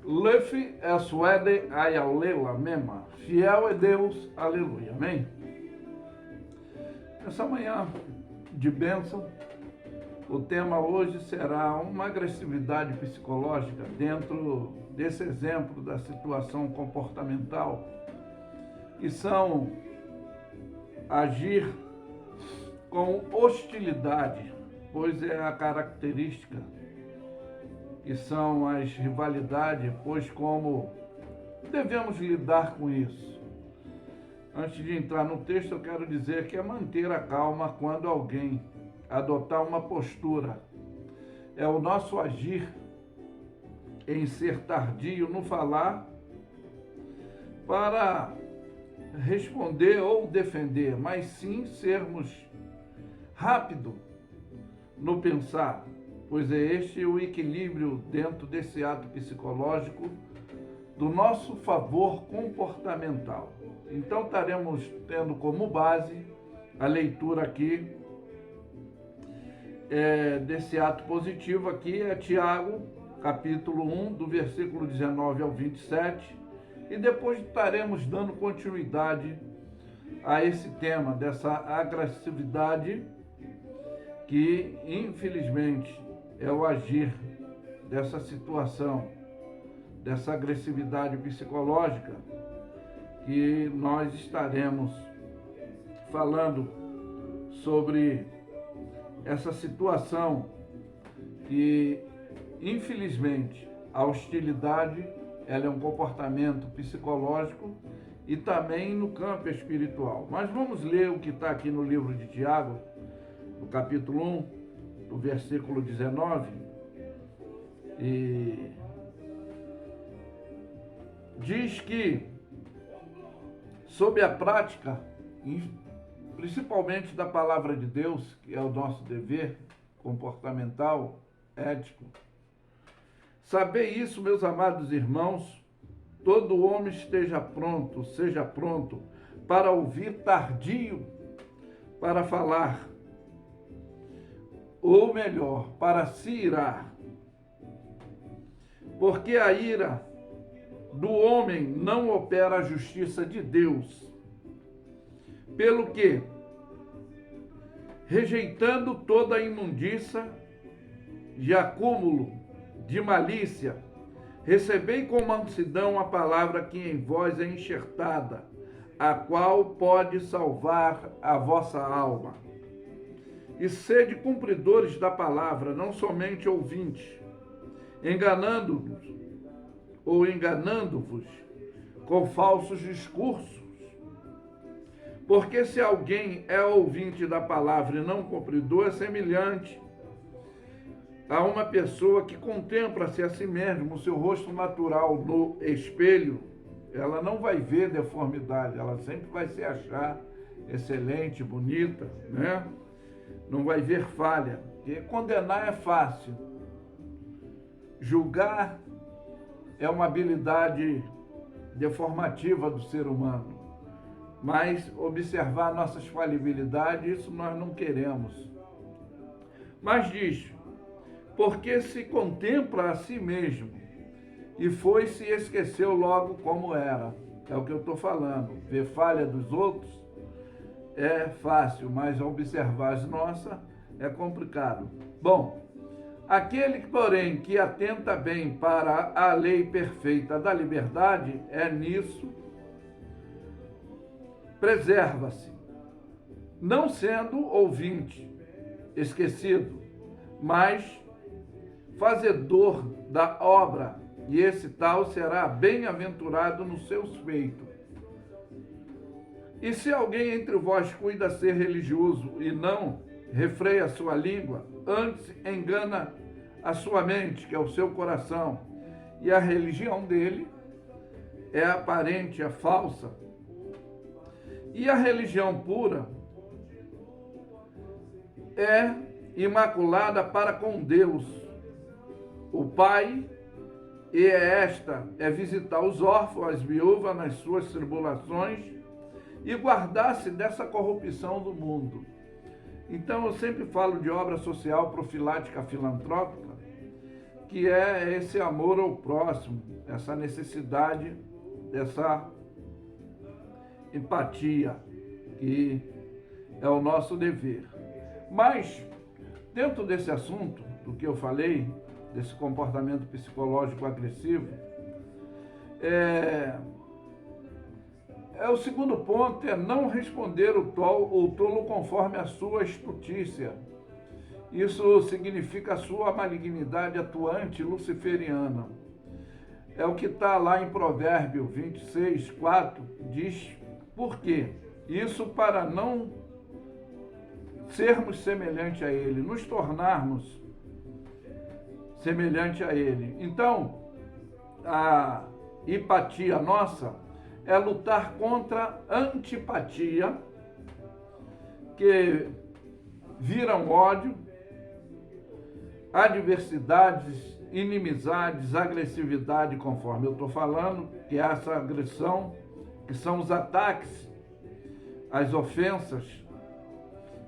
Lefe é suede ayalela mema. Fiel é Deus, aleluia. Amém? Essa manhã de bênção, o tema hoje será uma agressividade psicológica dentro desse exemplo da situação comportamental, que são agir com hostilidade, pois é a característica, que são as rivalidades, pois como devemos lidar com isso. Antes de entrar no texto, eu quero dizer que é manter a calma quando alguém adotar uma postura. É o nosso agir em ser tardio no falar para responder ou defender, mas sim sermos rápido no pensar, pois é este o equilíbrio dentro desse ato psicológico do nosso favor comportamental. Então estaremos tendo como base a leitura aqui desse ato positivo aqui, é Tiago, capítulo 1, do versículo 19 ao 27, e depois estaremos dando continuidade a esse tema dessa agressividade que, infelizmente, é o agir dessa situação, dessa agressividade psicológica, que nós estaremos falando sobre essa situação que, infelizmente, a hostilidade, ela é um comportamento psicológico e também no campo espiritual. Mas vamos ler o que está aqui no livro de Tiago, no capítulo 1, do versículo 19, e diz que, sob a prática, principalmente da palavra de Deus, que é o nosso dever comportamental, ético, saber isso, meus amados irmãos, todo homem seja pronto para ouvir, tardio para falar, ou melhor, para se irar, porque a ira do homem não opera a justiça de Deus, pelo que, rejeitando toda a imundícia de acúmulo de malícia, recebei com mansidão a palavra que em vós é enxertada, a qual pode salvar a vossa alma. E sede cumpridores da palavra, não somente ouvintes, enganando-nos ou enganando-vos com falsos discursos. Porque se alguém é ouvinte da palavra e não cumpridor, é semelhante a uma pessoa que contempla-se a si mesmo, o seu rosto natural no espelho. Ela não vai ver deformidade, ela sempre vai se achar excelente, bonita, né? Não vai ver falha. Porque condenar é fácil. Julgar é uma habilidade deformativa do ser humano. Mas observar nossas falibilidades, isso nós não queremos. Mas diz, porque se contempla a si mesmo e foi se esqueceu logo como era. É o que eu estou falando. Ver falha dos outros é fácil, mas observar as nossas é complicado. Bom, aquele, porém, que atenta bem para a lei perfeita da liberdade, é nisso preserva-se, não sendo ouvinte, esquecido, mas fazedor da obra, e esse tal será bem-aventurado nos seus feitos. E se alguém entre vós cuida ser religioso e não refreia a sua língua, antes engana a sua mente, que é o seu coração, e a religião dele é aparente, é falsa, e a religião pura é imaculada para com Deus, o Pai, e esta é visitar os órfãos, as viúvas nas suas tribulações e guardar-se dessa corrupção do mundo. Então eu sempre falo de obra social profilática filantrópica, que é esse amor ao próximo, essa necessidade, essa empatia, que é o nosso dever. Mas, dentro desse assunto, do que eu falei, desse comportamento psicológico agressivo, o segundo ponto é não responder o tolo conforme a sua estutícia. Isso significa a sua malignidade atuante luciferiana. É o que está lá em Provérbio 26, 4, diz por quê? Isso para não sermos semelhante a ele, nos tornarmos semelhante a ele. Então, a hipatia nossa é lutar contra a antipatia, que viram ódio, adversidades, inimizades, agressividade, conforme eu estou falando, que é essa agressão, que são os ataques, as ofensas,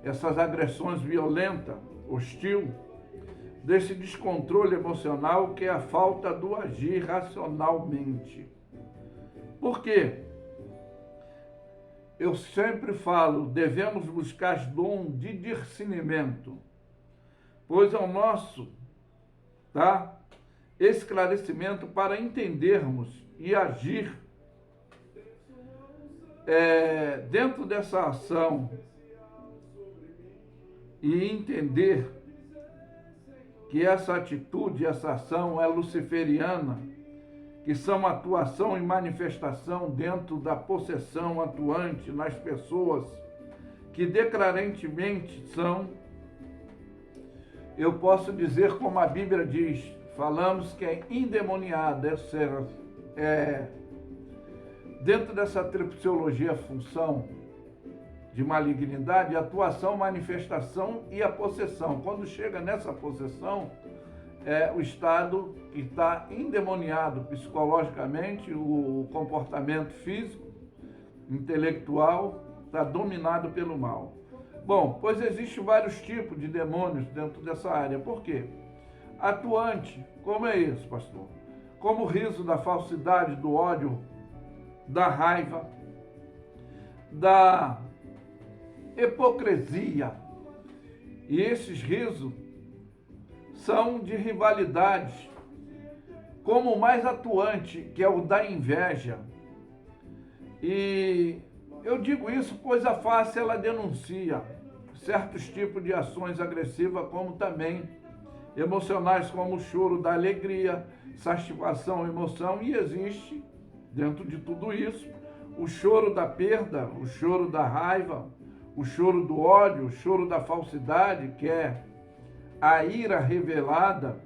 essas agressões violentas, hostil, desse descontrole emocional que é a falta do agir racionalmente. Por quê? Eu sempre falo, devemos buscar dom de discernimento, pois é o nosso, esclarecimento para entendermos e agir dentro dessa ação e entender que essa atitude, essa ação é luciferiana, que são atuação e manifestação dentro da possessão atuante nas pessoas que declarantemente são, eu posso dizer como a Bíblia diz, falamos que é endemoniada, dentro dessa tripsiologia função de malignidade, atuação, manifestação e a possessão. Quando chega nessa possessão, é o estado que está endemoniado psicologicamente, o comportamento físico, intelectual, está dominado pelo mal. Bom, pois existem vários tipos de demônios dentro dessa área. Por quê? Atuante, como é isso, pastor? Como o riso da falsidade, do ódio, da raiva, da hipocrisia. E esses risos são de rivalidades, como o mais atuante, que é o da inveja. E eu digo isso pois a face ela denuncia certos tipos de ações agressivas, como também emocionais, como o choro da alegria, satisfação, emoção, e existe, dentro de tudo isso, o choro da perda, o choro da raiva, o choro do ódio, o choro da falsidade, que é a ira revelada,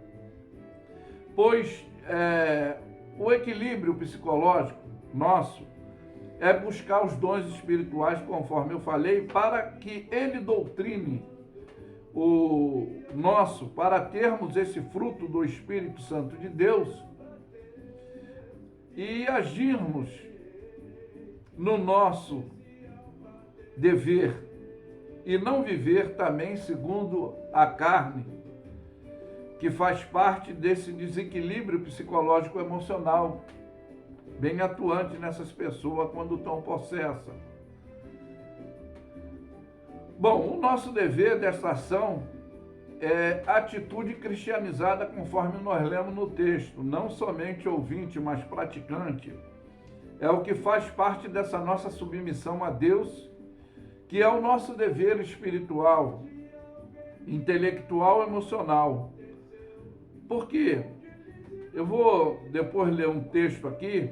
pois o equilíbrio psicológico nosso é buscar os dons espirituais, conforme eu falei, para que ele doutrine o nosso, para termos esse fruto do Espírito Santo de Deus e agirmos no nosso dever e não viver também segundo a carne, que faz parte desse desequilíbrio psicológico emocional bem atuante nessas pessoas quando estão possessas. Bom, o nosso dever dessa ação é atitude cristianizada, conforme nós lemos no texto, não somente ouvinte, mas praticante. É o que faz parte dessa nossa submissão a Deus, que é o nosso dever espiritual, intelectual, emocional. Por quê? Eu vou depois ler um texto aqui,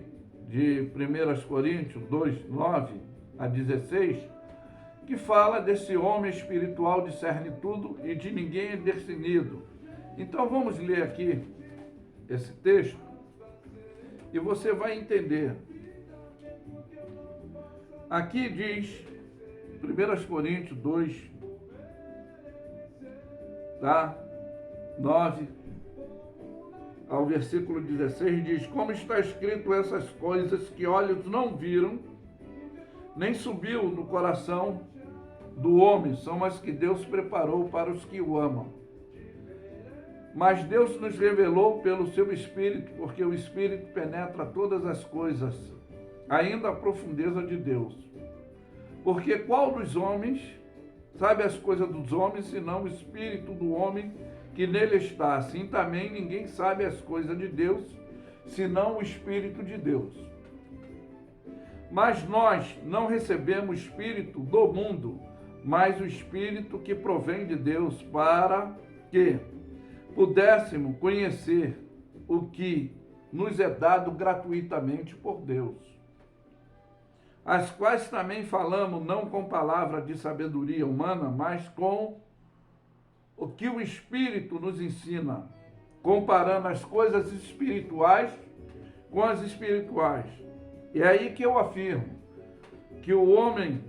de 1 Coríntios 2, 9 a 16, que fala desse homem espiritual discerne tudo e de ninguém é discernido. Então vamos ler aqui esse texto e você vai entender. Aqui diz, 1 Coríntios 2, 9 ao versículo 16, diz: como está escrito essas coisas que olhos não viram, nem subiu no coração do homem, são as que Deus preparou para os que o amam. Mas Deus nos revelou pelo seu Espírito, porque o Espírito penetra todas as coisas, ainda a profundeza de Deus. Porque qual dos homens sabe as coisas dos homens, senão o Espírito do homem que nele está? Assim também ninguém sabe as coisas de Deus, senão o Espírito de Deus. Mas nós não recebemos o Espírito do mundo, mas o Espírito que provém de Deus, para que pudéssemos conhecer o que nos é dado gratuitamente por Deus, as quais também falamos não com palavra de sabedoria humana, mas com o que o Espírito nos ensina, comparando as coisas espirituais com as espirituais. E é aí que eu afirmo que o homem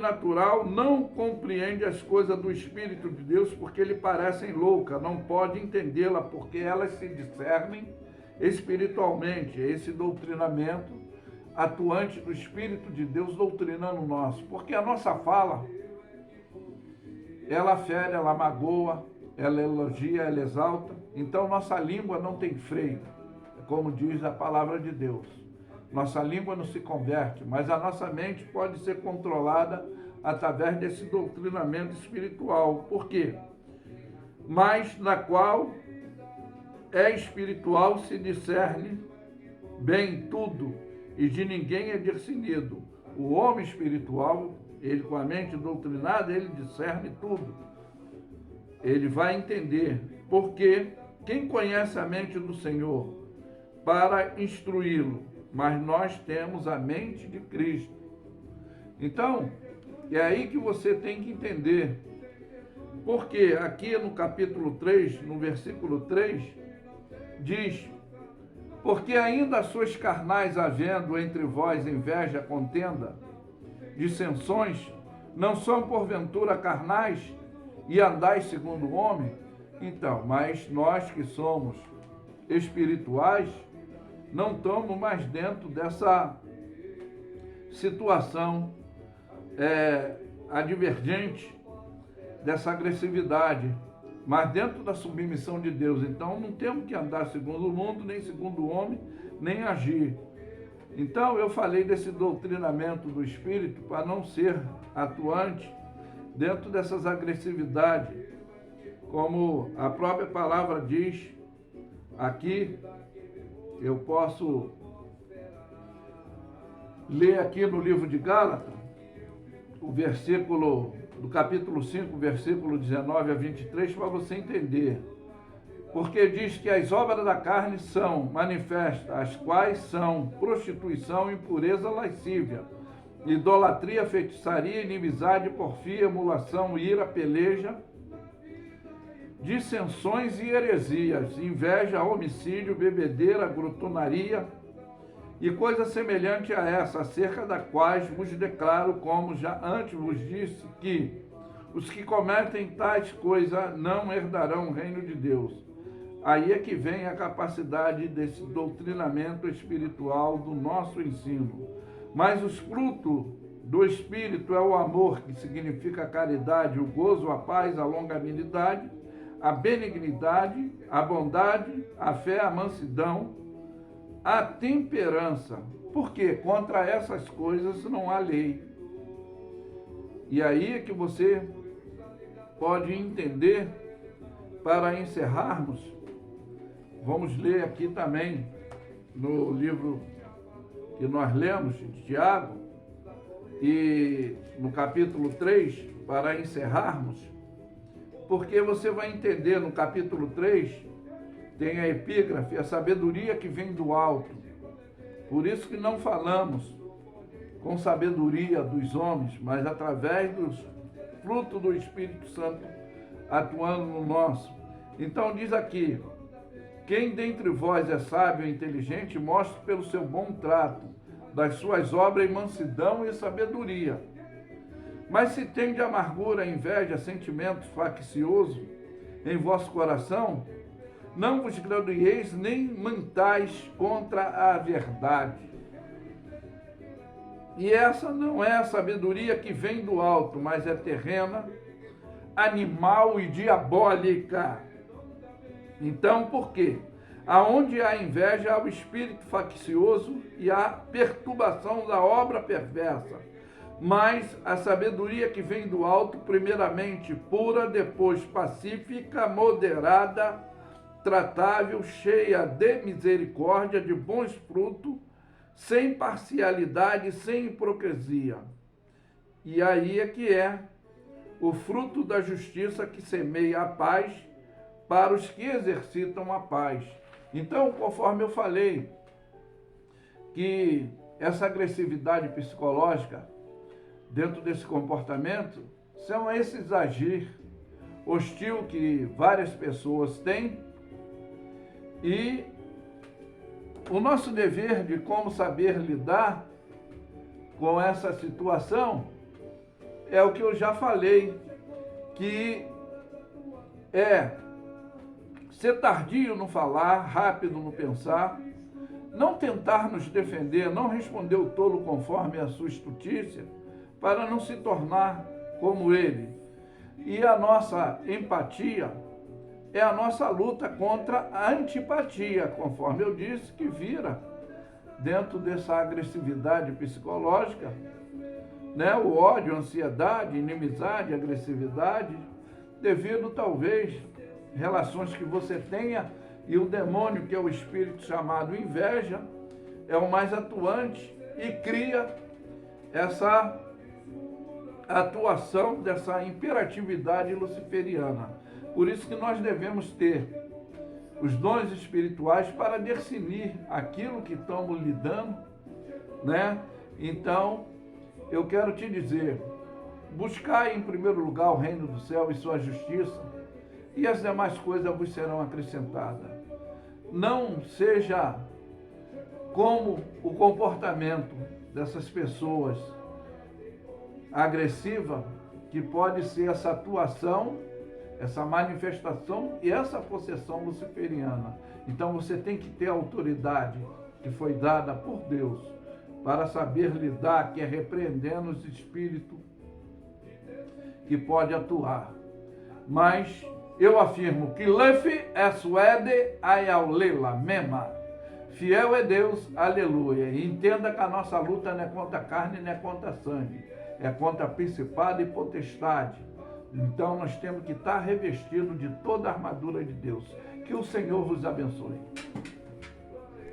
natural não compreende as coisas do Espírito de Deus, porque lhe parecem loucas, não pode entendê-la, porque elas se discernem espiritualmente. Esse doutrinamento atuante do Espírito de Deus doutrinando o nosso, porque a nossa fala, ela fere, ela magoa, ela elogia, ela exalta. Então nossa língua não tem freio, como diz a palavra de Deus. Nossa língua não se converte, mas a nossa mente pode ser controlada através desse doutrinamento espiritual. Por quê? Mas na qual é espiritual se discerne bem tudo, e de ninguém é discernido. O homem espiritual, ele com a mente doutrinada, ele discerne tudo. Ele vai entender, porque quem conhece a mente do Senhor para instruí-lo? Mas nós temos a mente de Cristo. Então, é aí que você tem que entender. Porque aqui no capítulo 3, no versículo 3, diz: porque ainda sois carnais, havendo entre vós inveja, contenda, dissensões, não são porventura carnais, e andais segundo o homem? Então, mas nós que somos espirituais, não estamos mais dentro dessa situação advergente, dessa agressividade, mas dentro da submissão de Deus. Então não temos que andar segundo o mundo, nem segundo o homem, nem agir. Então eu falei desse doutrinamento do Espírito para não ser atuante dentro dessas agressividades, como a própria palavra diz aqui. Eu posso ler aqui no livro de Gálatas, o versículo do capítulo 5, versículo 19 a 23, para você entender. Porque diz que as obras da carne são manifestas, as quais são prostituição, impureza, lascívia, idolatria, feitiçaria, inimizade, porfia, emulação, ira, peleja, dissensões e heresias, inveja, homicídio, bebedeira, glutonaria e coisa semelhante a essa, acerca da quais vos declaro, como já antes vos disse, que os que cometem tais coisas não herdarão o reino de Deus. Aí é que vem a capacidade desse doutrinamento espiritual do nosso ensino. Mas os frutos do Espírito é o amor, que significa a caridade, o gozo, a paz, a longanimidade, a benignidade, a bondade, a fé, a mansidão, a temperança. Porque contra essas coisas não há lei. E aí é que você pode entender, para encerrarmos, vamos ler aqui também no livro que nós lemos, de Tiago, e no capítulo 3, para encerrarmos, porque você vai entender no capítulo 3, tem a epígrafe, a sabedoria que vem do alto. Por isso que não falamos com sabedoria dos homens, mas através dos frutos do Espírito Santo atuando no nosso. Então diz aqui: quem dentre vós é sábio e inteligente, mostre pelo seu bom trato das suas obras em mansidão e sabedoria. Mas se tem de amargura, inveja, sentimento faccioso em vosso coração, não vos glorieis nem mentais contra a verdade. E essa não é a sabedoria que vem do alto, mas é terrena, animal e diabólica. Então, por quê? Aonde há inveja, há o espírito faccioso e a perturbação da obra perversa. Mas a sabedoria que vem do alto, primeiramente pura, depois pacífica, moderada, tratável, cheia de misericórdia, de bons frutos, sem parcialidade, sem hipocrisia. E aí é que é o fruto da justiça que semeia a paz para os que exercitam a paz. Então, conforme eu falei, que essa agressividade psicológica, dentro desse comportamento, são esses agir hostil que várias pessoas têm, e o nosso dever de como saber lidar com essa situação é o que eu já falei, que é ser tardio no falar, rápido no pensar, não tentar nos defender, não responder o tolo conforme a sua estutícia, para não se tornar como ele. E a nossa empatia é a nossa luta contra a antipatia, conforme eu disse, que vira dentro dessa agressividade psicológica, né? O ódio, a ansiedade, inimizade, agressividade, devido talvez relações que você tenha, e o demônio, que é o espírito chamado inveja, é o mais atuante e cria essa atuação dessa imperatividade luciferiana. Por isso que nós devemos ter os dons espirituais para discernir aquilo que estamos lidando, né? Então, eu quero te dizer, buscai em primeiro lugar o reino do céu e sua justiça, e as demais coisas vos serão acrescentadas. Não seja como o comportamento dessas pessoas agressiva, que pode ser essa atuação, essa manifestação e essa possessão luciferiana. Então você tem que ter a autoridade que foi dada por Deus para saber lidar, que é repreendendo os espíritos que pode atuar. Mas eu afirmo que Lefe é suede ayaulela mema. Fiel é Deus, aleluia. E entenda que a nossa luta não é contra a carne, não é contra a sangue. É contra principado e potestade. Então nós temos que estar revestidos de toda a armadura de Deus. Que o Senhor vos abençoe.